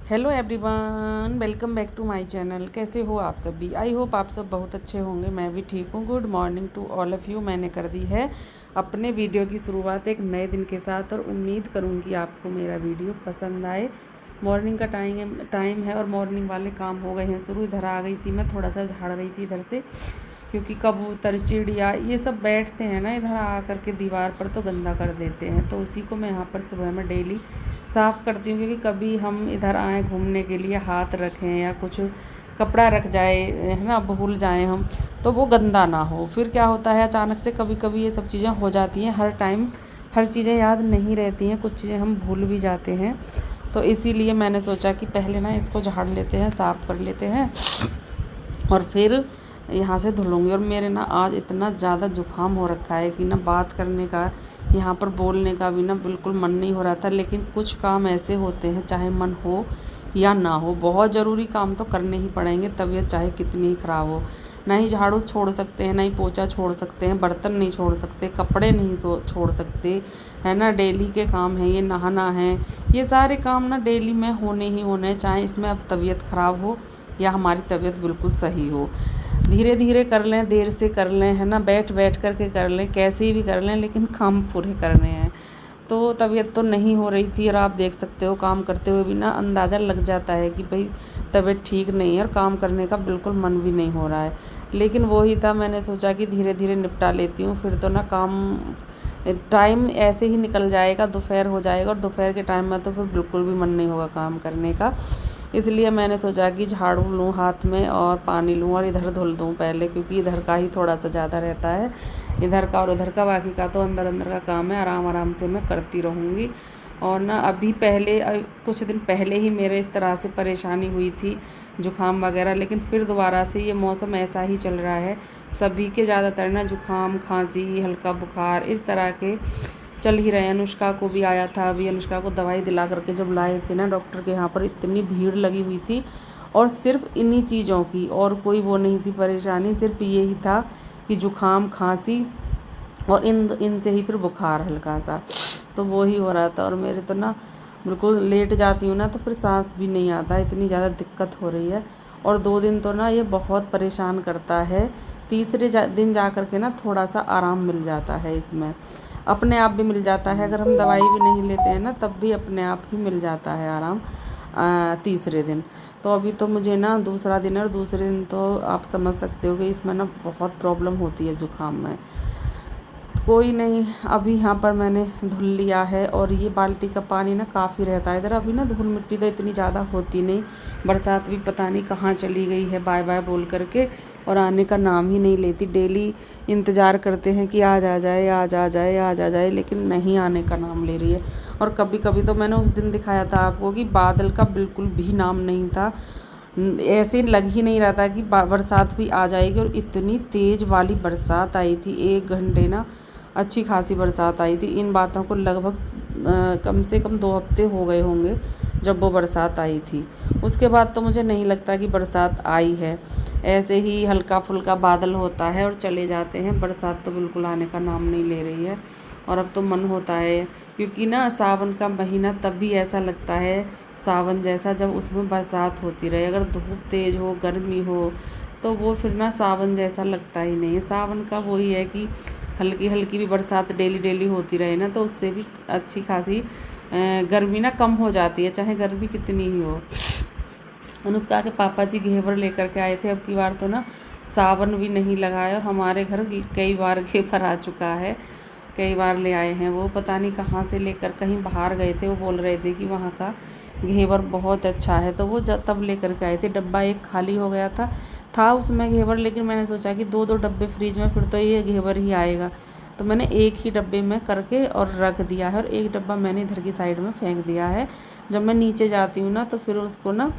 Hello everyone, welcome back to my channel. कैसे हो आप सभी? आई होप आप सब बहुत अच्छे होंगे। मैं भी ठीक हूँ। Good morning to all of you. मैंने कर दी है अपने वीडियो की शुरुआत एक नए दिन के साथ और उम्मीद करूँगी आपको मेरा वीडियो पसंद आए। मॉर्निंग का टाइम है और मॉर्निंग वाले काम हो गए हैं शुरू। इधर आ गई थी, मैं थोड़ा सा झाड़ रही थी इधर से, क्योंकि कबूतर चिड़िया ये सब बैठते हैं ना इधर आ कर के दीवार पर, तो गंदा कर देते हैं। तो उसी को मैं यहाँ पर सुबह में डेली साफ़ करती हूँ, क्योंकि कभी हम इधर आएँ घूमने के लिए, हाथ रखें या कुछ कपड़ा रख जाए, है ना, भूल जाएं हम, तो वो गंदा ना हो। फिर क्या होता है, अचानक से कभी कभी ये सब चीज़ें हो जाती हैं। हर टाइम हर चीज़ें याद नहीं रहती हैं, कुछ चीज़ें हम भूल भी जाते हैं। तो इसीलिए मैंने सोचा कि पहले ना इसको झाड़ लेते हैं, साफ़ कर लेते हैं और फिर यहाँ से धुलूँगी। और मेरे ना आज इतना ज़्यादा ज़ुकाम हो रखा है कि ना बात करने का, यहाँ पर बोलने का भी ना बिल्कुल मन नहीं हो रहा था। लेकिन कुछ काम ऐसे होते हैं, चाहे मन हो या ना हो, बहुत ज़रूरी काम तो करने ही पड़ेंगे, तबीयत चाहे कितनी ही ख़राब हो। ना ही झाड़ू छोड़ सकते हैं, ना ही पोछा छोड़ सकते हैं, बर्तन नहीं छोड़ सकते, कपड़े नहीं छोड़ सकते, है ना। डेली के काम है ये, नहाना है, ये सारे काम ना डेली में होने ही होने, चाहे इसमें अब तबीयत ख़राब हो या हमारी तबीयत बिल्कुल सही हो। धीरे धीरे कर लें, देर से कर लें, है ना, बैठ बैठ कर के कर लें, कैसे भी कर लें, लेकिन काम पूरे करने हैं। तो तबीयत तो नहीं हो रही थी और आप देख सकते हो काम करते हुए भी ना अंदाज़ा लग जाता है कि भाई तबीयत ठीक नहीं है और काम करने का बिल्कुल मन भी नहीं हो रहा है। लेकिन वही था, मैंने सोचा कि धीरे धीरे निपटा लेती हूँ, फिर तो ना काम टाइम ऐसे ही निकल जाएगा, दोपहर हो जाएगा और दोपहर के टाइम में तो फिर बिल्कुल भी मन नहीं होगा काम करने का। इसलिए मैंने सोचा कि झाड़ू लूँ हाथ में और पानी लूँ और इधर धुल दूँ पहले, क्योंकि इधर का ही थोड़ा सा ज़्यादा रहता है, इधर का और उधर का। बाकी का तो अंदर अंदर का काम है, आराम आराम से मैं करती रहूँगी। और ना अभी पहले कुछ दिन पहले ही मेरे इस तरह से परेशानी हुई थी, जुकाम वगैरह, लेकिन फिर दोबारा से ये मौसम ऐसा ही चल रहा है। सभी के ज़्यादातर ना जुकाम, खांसी, हल्का बुखार इस तरह के चल ही रहे हैं। अनुष्का को भी आया था, अभी अनुष्का को दवाई दिला करके जब लाए थे ना डॉक्टर के यहाँ पर, इतनी भीड़ लगी हुई थी और सिर्फ इन्हीं चीज़ों की, और कोई वो नहीं थी परेशानी, सिर्फ यही था कि जुकाम, खांसी और इनसे ही फिर बुखार हल्का सा, तो वो ही हो रहा था। और मेरे तो ना बिल्कुल लेट जाती हूँ ना तो फिर सांस भी नहीं आता, इतनी ज़्यादा दिक्कत हो रही है। और 2 दिन तो ना ये बहुत परेशान करता है, तीसरे दिन जा कर के ना थोड़ा सा आराम मिल जाता है, इसमें अपने आप भी मिल जाता है। अगर हम दवाई भी नहीं लेते हैं ना तब भी अपने आप ही मिल जाता है आराम तीसरे दिन। तो अभी तो मुझे ना दूसरा दिन है और दूसरे दिन तो आप समझ सकते हो कि इसमें ना बहुत प्रॉब्लम होती है जुकाम में। कोई नहीं, अभी यहाँ पर मैंने धुल लिया है और ये बाल्टी का पानी ना काफ़ी रहता है इधर। अभी ना धूल मिट्टी तो इतनी ज़्यादा होती नहीं, बरसात भी पता नहीं कहाँ चली गई है बाय बाय बोल करके, और आने का नाम ही नहीं लेती। डेली इंतज़ार करते हैं कि आज आ जाए, आज आ जाए, आज आ जाए, लेकिन नहीं आने का नाम ले रही है। और कभी कभी तो मैंने उस दिन दिखाया था आपको कि बादल का बिल्कुल भी नाम नहीं था, ऐसे लग ही नहीं रहा था कि बरसात भी आ जाएगी। और इतनी तेज़ वाली बरसात आई थी, 1 घंटे ना अच्छी खासी बरसात आई थी। इन बातों को लगभग कम से कम 2 हफ्ते हो गए होंगे जब वो बरसात आई थी। उसके बाद तो मुझे नहीं लगता कि बरसात आई है, ऐसे ही हल्का फुल्का बादल होता है और चले जाते हैं। बरसात तो बिल्कुल आने का नाम नहीं ले रही है। और अब तो मन होता है, क्योंकि ना सावन का महीना तभी ऐसा लगता है सावन जैसा जब उसमें बरसात होती रहे। अगर धूप तेज़ हो, गर्मी हो, तो वो फिर ना सावन जैसा लगता ही नहीं है। सावन का वही है कि हल्की हल्की भी बरसात डेली डेली होती रहे ना, तो उससे भी अच्छी खासी गर्मी ना कम हो जाती है, चाहे गर्मी कितनी ही हो। अनुष्का के पापा जी घेवर लेकर के आए थे, अब की बार तो ना सावन भी नहीं लगाया और हमारे घर कई बार घेवर आ चुका है, कई बार ले आए हैं। वो पता नहीं कहाँ से लेकर, कहीं बाहर गए थे, वो बोल रहे थे कि वहाँ का घेवर बहुत अच्छा है, तो वो तब लेकर के आए थे। डब्बा एक खाली हो गया था उसमें घेवर, लेकिन मैंने सोचा कि 2-2 डब्बे फ्रिज में, फिर तो ये घेवर ही आएगा, तो मैंने एक ही डब्बे में करके और रख दिया है और एक डब्बा मैंने इधर की साइड में फेंक दिया है। जब मैं नीचे जाती हूँ ना तो फिर उसको ना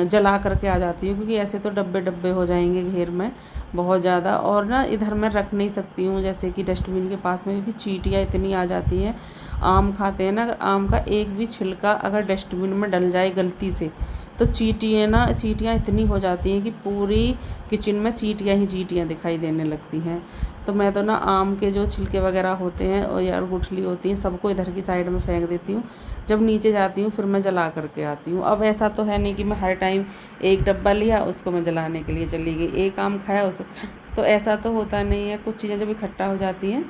जला करके आ जाती हूँ, क्योंकि ऐसे तो डब्बे डब्बे हो जाएंगे घेर में बहुत ज़्यादा। और ना इधर मैं रख नहीं सकती हूँ जैसे कि डस्टबिन के पास में, क्योंकि चींटियाँ इतनी आ जाती हैं। आम खाते हैं ना, अगर आम का एक भी छिलका अगर डस्टबिन में डल जाए गलती से, तो चींटियाँ इतनी हो जाती हैं कि पूरी किचन में चींटियाँ ही चींटियाँ दिखाई देने लगती हैं। तो मैं तो ना आम के जो छिलके वगैरह होते हैं और या गुठली होती है सबको इधर की साइड में फेंक देती हूँ। जब नीचे जाती हूँ फिर मैं जला करके आती हूँ। अब ऐसा तो है नहीं कि मैं हर टाइम एक डब्बा लिया उसको मैं जलाने के लिए चली गई, एक आम खाया उसको, तो ऐसा तो होता नहीं है। कुछ चीज़ें जब इकट्ठा हो जाती हैं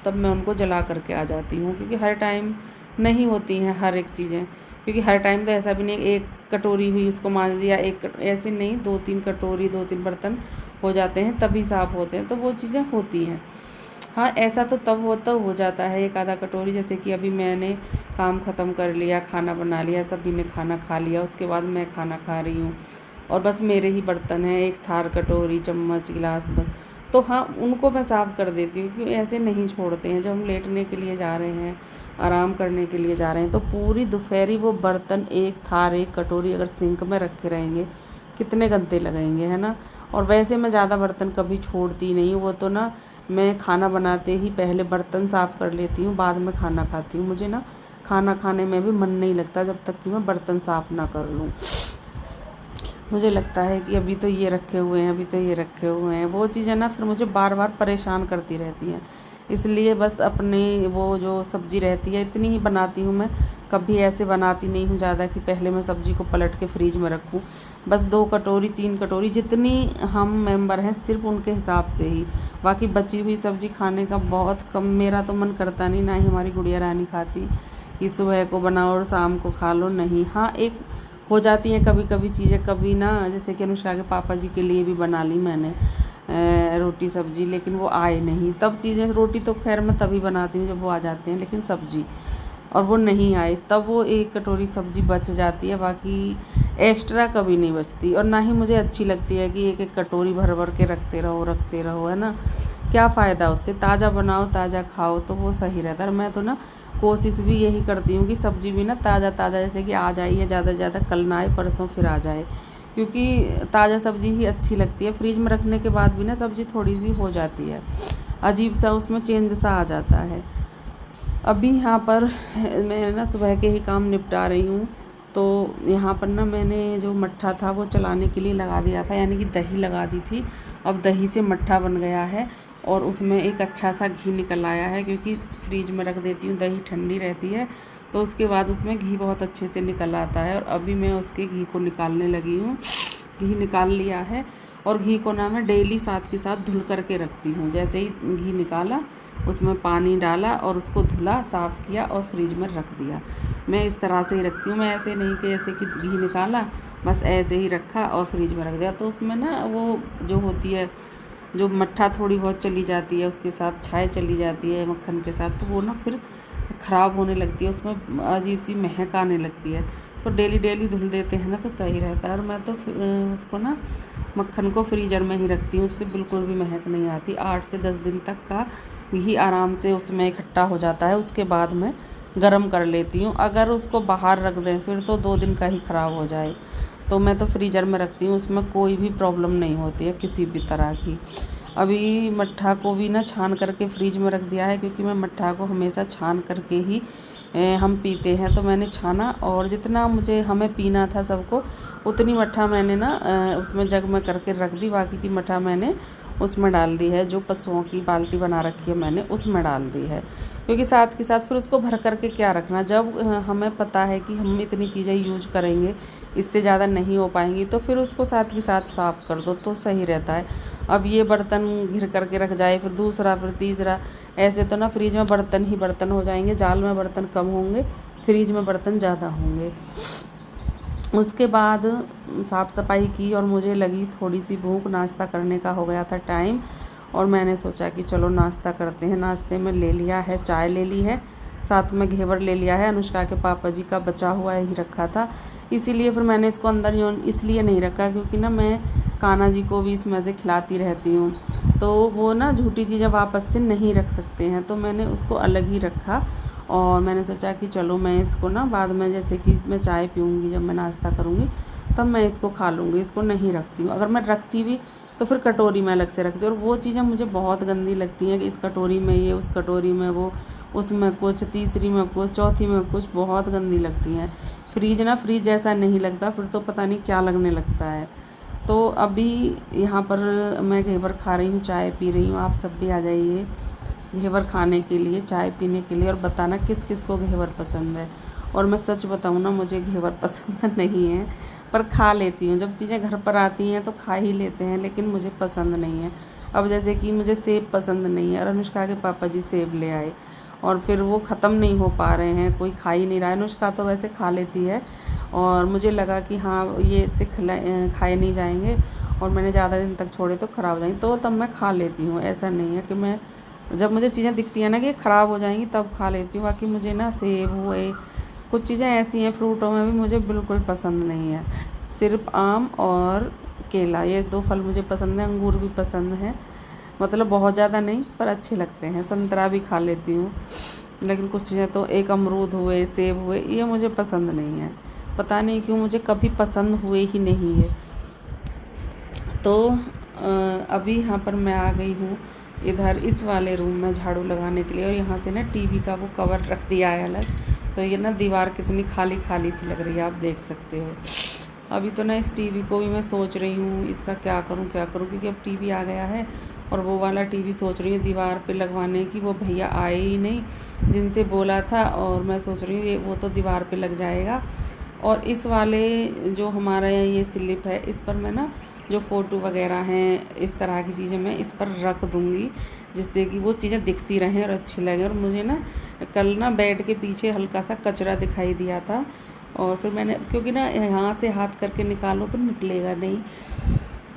तब मैं उनको जला करके आ जाती हूँ, क्योंकि हर टाइम नहीं होती हैं हर एक चीज़ें। क्योंकि हर टाइम तो ऐसा भी नहीं एक कटोरी हुई उसको मांज दिया, ऐसे नहीं, 2-3 कटोरी 2-3 बर्तन हो जाते हैं तभी साफ़ होते हैं, तो वो चीज़ें होती हैं। हाँ, ऐसा तो तब हो जाता है एक आधा कटोरी, जैसे कि अभी मैंने काम ख़त्म कर लिया, खाना बना लिया, सभी ने खाना खा लिया, उसके बाद मैं खाना खा रही हूँ और बस मेरे ही बर्तन हैं, एक थार, कटोरी, चम्मच, गिलास बस। तो हाँ, उनको मैं साफ़ कर देती हूँ, क्योंकि ऐसे नहीं छोड़ते हैं। जब हम लेटने के लिए जा रहे हैं, आराम करने के लिए जा रहे हैं, तो पूरी दोपहरी वो बर्तन, एक थार, एक कटोरी अगर सिंक में रखे रहेंगे कितने गंदे लगेंगे, है ना। और वैसे मैं ज़्यादा बर्तन कभी छोड़ती नहीं हूँ। वो तो ना मैं खाना बनाते ही पहले बर्तन साफ़ कर लेती हूँ, बाद में खाना खाती हूँ। मुझे ना खाना खाने में भी मन नहीं लगता जब तक कि मैं बर्तन साफ़ ना कर लूँ। मुझे लगता है कि अभी तो ये रखे हुए हैं, अभी तो ये रखे हुए हैं, वो चीज़ें ना फिर मुझे बार बार परेशान करती रहती हैं। इसलिए बस अपनी वो जो सब्ज़ी रहती है इतनी ही बनाती हूँ मैं। कभी ऐसे बनाती नहीं हूँ ज़्यादा कि पहले मैं सब्ज़ी को पलट के फ्रीज में रखूँ। बस 2 कटोरी 3 कटोरी जितनी हम मेंबर हैं सिर्फ उनके हिसाब से ही। बाकी बची हुई सब्ज़ी खाने का बहुत कम, मेरा तो मन करता नहीं, ना ही हमारी गुड़िया रानी खाती कि सुबह को बनाओ और शाम को खा लो, नहीं। हाँ, एक हो जाती हैं कभी कभी चीज़ें, कभी ना जैसे कि अनुष्का के पापा जी के लिए भी बना ली मैंने रोटी सब्ज़ी, लेकिन वो आए नहीं। तब चीज़ें, रोटी तो खैर मैं तभी बनाती हूँ जब वो आ जाते हैं, लेकिन सब्ज़ी और वो नहीं आए तब वो 1 कटोरी सब्ज़ी बच जाती है, बाकी एक्स्ट्रा कभी नहीं बचती। और ना ही मुझे अच्छी लगती है कि एक एक कटोरी भर भर के रखते रहो, है ना। क्या फ़ायदा उससे, ताज़ा बनाओ ताज़ा खाओ तो वो सही रहता है। मैं तो ना कोशिश भी यही करती हूँ कि सब्ज़ी भी ना ताज़ा ताज़ा, जैसे कि आज आई है ज़्यादा से ज़्यादा, कल ना आए, परसों फिर आ जाए, क्योंकि ताज़ा सब्ज़ी ही अच्छी लगती है। फ्रिज में रखने के बाद भी ना सब्ज़ी थोड़ी सी हो जाती है, अजीब सा उसमें चेंज सा आ जाता है। अभी यहाँ पर मैं ना सुबह के ही काम निपटा रही हूँ, तो यहाँ पर ना मैंने जो मट्ठा था वो चलाने के लिए लगा दिया था, यानी कि दही लगा दी थी। अब दही से मट्ठा बन गया है और उसमें एक अच्छा सा घी निकल आया है, क्योंकि फ्रीज में रख देती हूँ, दही ठंडी रहती है तो उसके बाद उसमें घी बहुत अच्छे से निकल आता है। और अभी मैं उसके घी को निकालने लगी हूँ। घी निकाल लिया है और घी को ना मैं डेली साथ के साथ धुल करके रखती हूँ। जैसे ही घी निकाला उसमें पानी डाला और उसको धुला, साफ़ किया और फ्रिज में रख दिया। मैं इस तरह से ही रखती हूँ, मैं ऐसे नहीं कि जैसे कि घी निकाला बस ऐसे ही रखा और फ्रिज में रख दिया, तो उसमें ना वो जो होती है, जो मट्ठा थोड़ी बहुत चली जाती है, उसके साथ छाय चली जाती है मक्खन के साथ, तो वो ना फिर ख़राब होने लगती है, उसमें अजीब सी महक आने लगती है। तो डेली धुल देते हैं ना तो सही रहता है। और मैं तो उसको ना मक्खन को फ्रीज़र में ही रखती हूँ, उससे बिल्कुल भी महक नहीं आती। 8 से 10 दिन तक का घी आराम से उसमें इकट्ठा हो जाता है, उसके बाद मैं गरम कर लेती हूँ। अगर उसको बाहर रख दें फिर तो 2 दिन का ही ख़राब हो जाए, तो मैं तो फ्रीज़र में रखती हूँ, उसमें कोई भी प्रॉब्लम नहीं होती है किसी भी तरह की। अभी मट्ठा को भी ना छान करके फ्रीज में रख दिया है, क्योंकि मैं मट्ठा को हमेशा छान करके ही हम पीते हैं। तो मैंने छाना और जितना हमें पीना था सबको, उतनी मट्ठा मैंने ना उसमें जग में करके रख दी, बाकी की मट्ठा मैंने उसमें डाल दी है, जो पशुओं की बाल्टी बना रखी है मैंने उसमें डाल दी है। क्योंकि साथ के साथ फिर उसको भर करके क्या रखना, जब हमें पता है कि हम इतनी चीज़ें यूज करेंगे, इससे ज़्यादा नहीं हो पाएंगी, तो फिर उसको साथ के साथ साफ़ कर दो तो सही रहता है। अब ये बर्तन घिर करके रख जाए, फिर दूसरा, फिर तीसरा, ऐसे तो ना फ्रिज में बर्तन ही बर्तन हो जाएंगे। जाल में बर्तन कम होंगे, फ्रिज में बर्तन ज़्यादा होंगे। उसके बाद साफ़ सफाई की और मुझे लगी थोड़ी सी भूख, नाश्ता करने का हो गया था टाइम, और मैंने सोचा कि चलो नाश्ता करते हैं। नाश्ते में ले लिया है, चाय ले ली है, साथ में घेवर ले लिया है, अनुष्का के पापा जी का बचा हुआ ही रखा था, इसीलिए फिर मैंने इसको अंदर ही इसलिए नहीं रखा, क्योंकि ना मैं कान्हा जी को भी इसमें से खिलाती रहती हूँ, तो वो ना झूठी चीज़ें वापस से नहीं रख सकते हैं, तो मैंने उसको अलग ही रखा। और मैंने सोचा कि चलो मैं इसको ना बाद में, जैसे कि मैं चाय पीऊँगी, जब मैं नाश्ता करूँगी तब मैं इसको खा लूँगी, इसको नहीं रखती हूँ। अगर मैं रखती भी तो फिर कटोरी में अलग से रखती हूँ। और वो चीज़ें मुझे बहुत गंदी लगती हैं कि इस कटोरी में ये, उस कटोरी में वो, उसमें कुछ, तीसरी में कुछ, चौथी में कुछ, बहुत गंदी लगती हैं। फ्रिज जैसा नहीं लगता, फिर तो पता नहीं क्या लगने लगता है। तो अभी यहाँ पर मैं घेवर खा रही हूँ, चाय पी रही हूँ। आप सब भी आ जाइए घेवर खाने के लिए, चाय पीने के लिए, और बताना किस किस को घेवर पसंद है। और मैं सच बताऊँ ना, मुझे घेवर पसंद नहीं है, पर खा लेती हूँ। जब चीज़ें घर पर आती हैं तो खा ही लेते हैं, लेकिन मुझे पसंद नहीं है। अब जैसे कि मुझे सेब पसंद नहीं है और अनुष्का के पापा जी सेब ले आए और फिर वो ख़त्म नहीं हो पा रहे हैं, कोई खा ही नहीं रहा है। अनुष्का तो वैसे खा लेती है और मुझे लगा कि हाँ ये इससे खाए नहीं जाएंगे और मैंने ज़्यादा दिन तक छोड़े तो ख़राब हो जाएंगे, तो तब मैं खा लेती हूँ। ऐसा नहीं है कि मैं, जब मुझे चीज़ें दिखती हैं ना कि ख़राब हो जाएंगी तब खा लेती हूँ। बाकी मुझे ना सेब हुए, कुछ चीज़ें ऐसी हैं फ्रूटों में भी मुझे बिल्कुल पसंद नहीं है। सिर्फ आम और केला, ये 2 फल मुझे पसंद है। अंगूर भी पसंद है, मतलब बहुत ज़्यादा नहीं, पर अच्छे लगते हैं। संतरा भी खा लेती हूँ, लेकिन कुछ चीज़ें तो, एक अमरूद हुए, सेब हुए, ये मुझे पसंद नहीं है। पता नहीं क्यों, मुझे कभी पसंद हुए ही नहीं है। तो अभी यहाँ पर मैं आ गई हूँ इधर इस वाले रूम में झाड़ू लगाने के लिए, और यहाँ से ना टीवी का वो कवर रख दिया है अलग। तो ये ना दीवार कितनी खाली खाली सी लग रही है, आप देख सकते हो। अभी तो ना इस टीवी को भी मैं सोच रही हूँ इसका क्या करूँ, क्योंकि अब टीवी आ गया है। और वो वाला टीवी सोच रही हूँ दीवार पे लगवाने की, वो भैया आए ही नहीं जिनसे बोला था, और मैं सोच रही हूँ ये वो तो दीवार पे लग जाएगा। और इस वाले जो हमारा ये स्लिप है, इस पर मैं ना जो फ़ोटो वगैरह हैं, इस तरह की चीज़ें मैं इस पर रख दूँगी, जिससे कि वो चीज़ें दिखती रहें और अच्छी लगें। और मुझे ना कल ना बेड के पीछे हल्का सा कचरा दिखाई दिया था, और फिर मैंने, क्योंकि ना यहाँ से हाथ करके निकालो तो निकलेगा नहीं,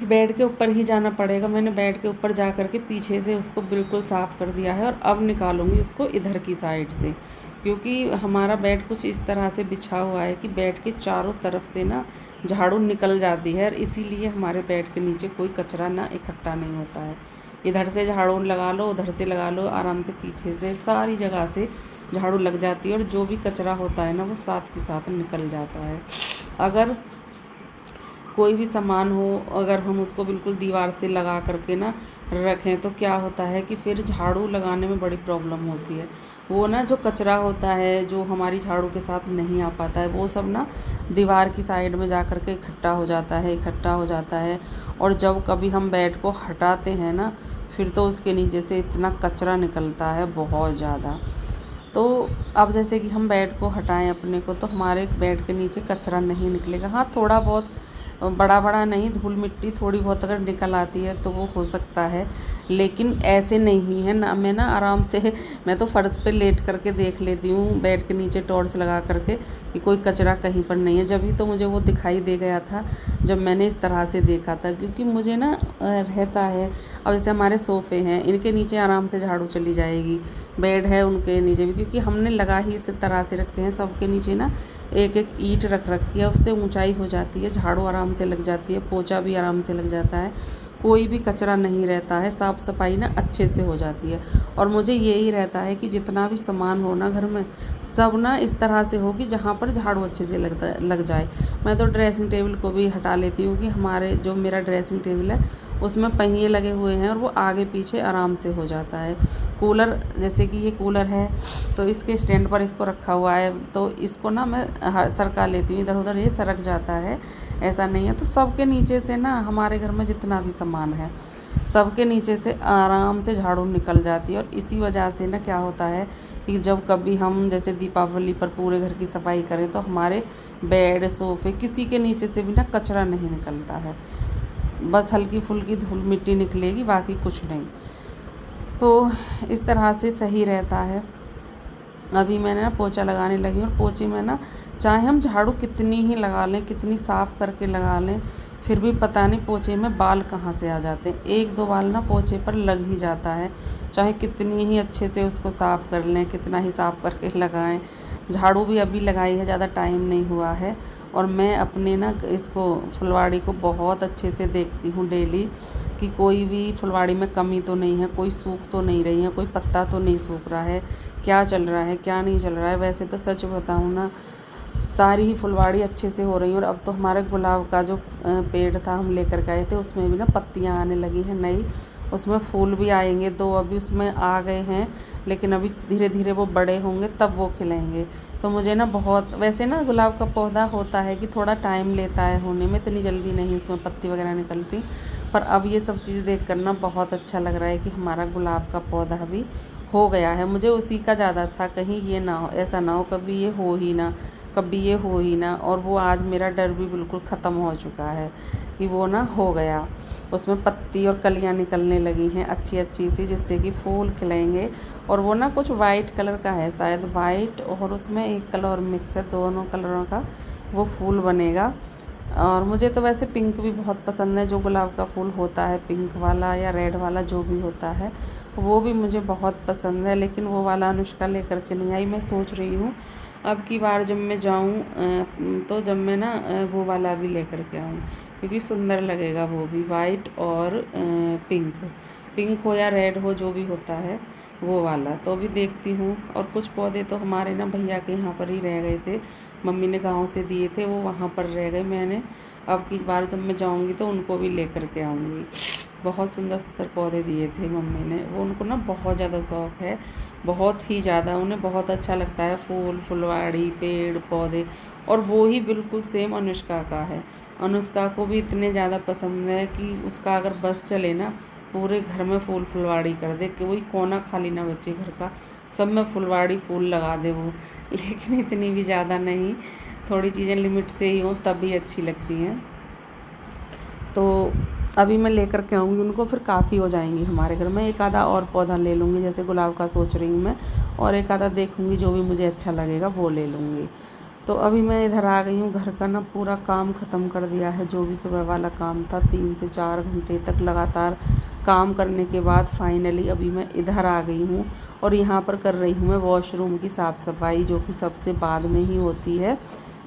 बेड के ऊपर ही जाना पड़ेगा। मैंने बेड के ऊपर जा कर के पीछे से उसको बिल्कुल साफ़ कर दिया है, और अब निकालूंगी उसको इधर की साइड से, क्योंकि हमारा बेड कुछ इस तरह से बिछा हुआ है कि बेड के चारों तरफ से ना झाड़ू निकल जाती है, और इसीलिए हमारे बेड के नीचे कोई कचरा ना इकट्ठा नहीं होता है। इधर से झाड़ू लगा लो, उधर से लगा लो, आराम से पीछे से सारी जगह से झाड़ू लग जाती है, और जो भी कचरा होता है ना वो साथ के साथ निकल जाता है। अगर कोई भी सामान हो, अगर हम उसको बिल्कुल दीवार से लगा करके ना रखें तो क्या होता है कि फिर झाड़ू लगाने में बड़ी प्रॉब्लम होती है। वो ना जो कचरा होता है जो हमारी झाड़ू के साथ नहीं आ पाता है, वो सब ना दीवार की साइड में जा कर के इकट्ठा हो जाता है। और जब कभी हम बेड को हटाते हैं ना, फिर तो उसके नीचे से इतना कचरा निकलता है, बहुत ज़्यादा। तो अब जैसे कि हम बेड को हटाएं अपने को, तो हमारे बेड के नीचे कचरा नहीं निकलेगा। हाँ, थोड़ा बहुत, बड़ा बड़ा नहीं, धूल मिट्टी थोड़ी बहुत अगर निकल आती है तो वो हो सकता है, लेकिन ऐसे नहीं है ना। मैं ना आराम से, मैं तो फर्श पे लेट करके देख लेती हूँ बेड के नीचे टॉर्च लगा करके कि कोई कचरा कहीं पर नहीं है। जब ही तो मुझे वो दिखाई दे गया था जब मैंने इस तरह से देखा था, क्योंकि मुझे ना रहता है। अब जैसे हमारे सोफ़े हैं, इनके नीचे आराम से झाड़ू चली जाएगी, बेड है उनके नीचे भी, क्योंकि हमने लगा ही इस तरह से रखे हैं। सबके नीचे ना एक एक ईंट रख रखी है, उससे ऊंचाई हो जाती है, झाड़ू आराम से लग जाती है, पोछा भी आराम से लग जाता है, कोई भी कचरा नहीं रहता है, साफ़ सफाई ना अच्छे से हो जाती है। और मुझे यही रहता है कि जितना भी सामान हो ना घर में, सब ना इस तरह से हो कि जहाँ पर झाड़ू अच्छे से लग जाए। मैं तो ड्रेसिंग टेबल को भी हटा लेती हूँ कि हमारे जो मेरा ड्रेसिंग टेबल है उसमें पहिए लगे हुए हैं और वो आगे पीछे आराम से हो जाता है। कूलर, जैसे कि ये कूलर है तो इसके स्टैंड पर इसको रखा हुआ है, तो इसको ना मैं सरका लेती हूँ, इधर उधर ये सरक जाता है, ऐसा नहीं है। तो सबके नीचे से ना, हमारे घर में जितना भी सामान है सबके नीचे से आराम से झाड़ू निकल जाती है। और इसी वजह से ना क्या होता है कि जब कभी हम जैसे दीपावली पर पूरे घर की सफाई करें तो हमारे बेड, सोफ़े, किसी के नीचे से भी ना कचरा नहीं निकलता है, बस हल्की फुल्की धूल मिट्टी निकलेगी, बाकी कुछ नहीं। तो इस तरह से सही रहता है। अभी मैंने ना पोछा लगाने लगी, और पोछे में ना चाहे हम झाड़ू कितनी ही लगा लें, कितनी साफ़ करके लगा लें, फिर भी पता नहीं पोछे में बाल कहाँ से आ जाते हैं। 1-2 बाल ना पोछे पर लग ही जाता है, चाहे कितनी ही अच्छे से उसको साफ़ कर लें, कितना ही साफ़ करके लगाएं। झाड़ू भी अभी लगाई है, ज़्यादा टाइम नहीं हुआ है। और मैं अपने ना इसको फुलवाड़ी को बहुत अच्छे से देखती हूँ डेली, कि कोई भी फुलवाड़ी में कमी तो नहीं है, कोई सूख तो नहीं रही है, कोई पत्ता तो नहीं सूख रहा है, क्या चल रहा है क्या नहीं चल रहा है। वैसे तो सच बताऊँ ना, सारी ही फुलवाड़ी अच्छे से हो रही है। और अब तो हमारे गुलाब का जो पेड़ था हम लेकर के आए थे, उसमें भी ना पत्तियां आने लगी हैं नई, उसमें फूल भी आएंगे। 2 अभी उसमें आ गए हैं, लेकिन अभी धीरे धीरे वो बड़े होंगे तब वो खिलेंगे। तो मुझे ना बहुत, वैसे ना गुलाब का पौधा होता है कि थोड़ा टाइम लेता है होने में, इतनी जल्दी नहीं उसमें पत्ती वगैरह निकलती। पर अब ये सब चीज़ देख कर ना बहुत अच्छा लग रहा है कि हमारा गुलाब का पौधा भी हो गया है। मुझे उसी का ज़्यादा था, कहीं ये ना हो, ऐसा ना हो कभी ये हो ही ना, कभी ये हो ही ना। और वो आज मेरा डर भी बिल्कुल ख़त्म हो चुका है कि वो ना हो गया। उसमें पत्ती और कलियां निकलने लगी हैं अच्छी अच्छी सी, जिससे कि फूल खिलेंगे। और वो ना कुछ वाइट कलर का है शायद, वाइट और उसमें एक कलर मिक्स है, दोनों कलरों का वो फूल बनेगा। और मुझे तो वैसे पिंक भी बहुत पसंद है, जो गुलाब का फूल होता है पिंक वाला या रेड वाला जो भी होता है वो भी मुझे बहुत पसंद है। लेकिन वो वाला अनुष्का लेकर के नहीं आई। मैं सोच रही हूँ अब की बार जब मैं जाऊँ तो जब मैं ना वो वाला भी लेकर के आऊँ, क्योंकि सुंदर लगेगा वो भी, वाइट और पिंक, पिंक हो या रेड हो जो भी होता है वो वाला। तो अभी देखती हूँ। और कुछ पौधे तो हमारे ना भैया के यहाँ पर ही रह गए थे, मम्मी ने गांव से दिए थे, वो वहाँ पर रह गए। मैंने अब की बार जब मैं जाऊँगी तो उनको भी लेकर के आऊँगी। बहुत सुंदर सुंदर पौधे दिए थे मम्मी ने, वो उनको ना बहुत ज़्यादा शौक़ है, बहुत ही ज़्यादा, उन्हें बहुत अच्छा लगता है फूल फुलवाड़ी पेड़ पौधे। और वो ही बिल्कुल सेम अनुष्का का है। अनुष्का को भी इतने ज़्यादा पसंद है कि उसका अगर बस चले ना, पूरे घर में फूल फुलवाड़ी कर दे, कि वही कोना खाली ना बचे घर का, सब में फुलवाड़ी फूल लगा दे वो। लेकिन इतनी भी ज़्यादा नहीं, थोड़ी चीज़ें लिमिट से ही हों तभी अच्छी लगती हैं। तो अभी मैं लेकर के आऊँगी उनको, फिर काफ़ी हो जाएंगी हमारे घर में। एक आधा और पौधा ले लूँगी, जैसे गुलाब का सोच रही हूँ मैं, और एक आधा देखूँगी जो भी मुझे अच्छा लगेगा वो ले लूँगी। तो अभी मैं इधर आ गई हूँ, घर का ना पूरा काम ख़त्म कर दिया है, जो भी सुबह वाला काम था 3 से 4 घंटे तक लगातार काम करने के बाद फाइनली अभी मैं इधर आ गई हूँ। और यहाँ पर कर रही हूँ मैं वॉशरूम की साफ़ सफाई, जो कि सबसे बाद में ही होती है।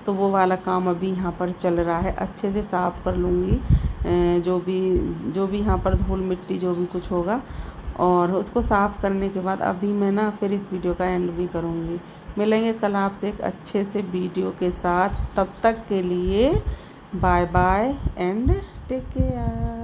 तो वो वाला काम अभी यहाँ पर चल रहा है, अच्छे से साफ़ कर लूँगी जो भी यहाँ पर धूल मिट्टी जो भी कुछ होगा। और उसको साफ़ करने के बाद अभी मैं ना फिर इस वीडियो का एंड भी करूँगी। मिलेंगे कल आपसे एक अच्छे से वीडियो के साथ, तब तक के लिए bye bye and take care.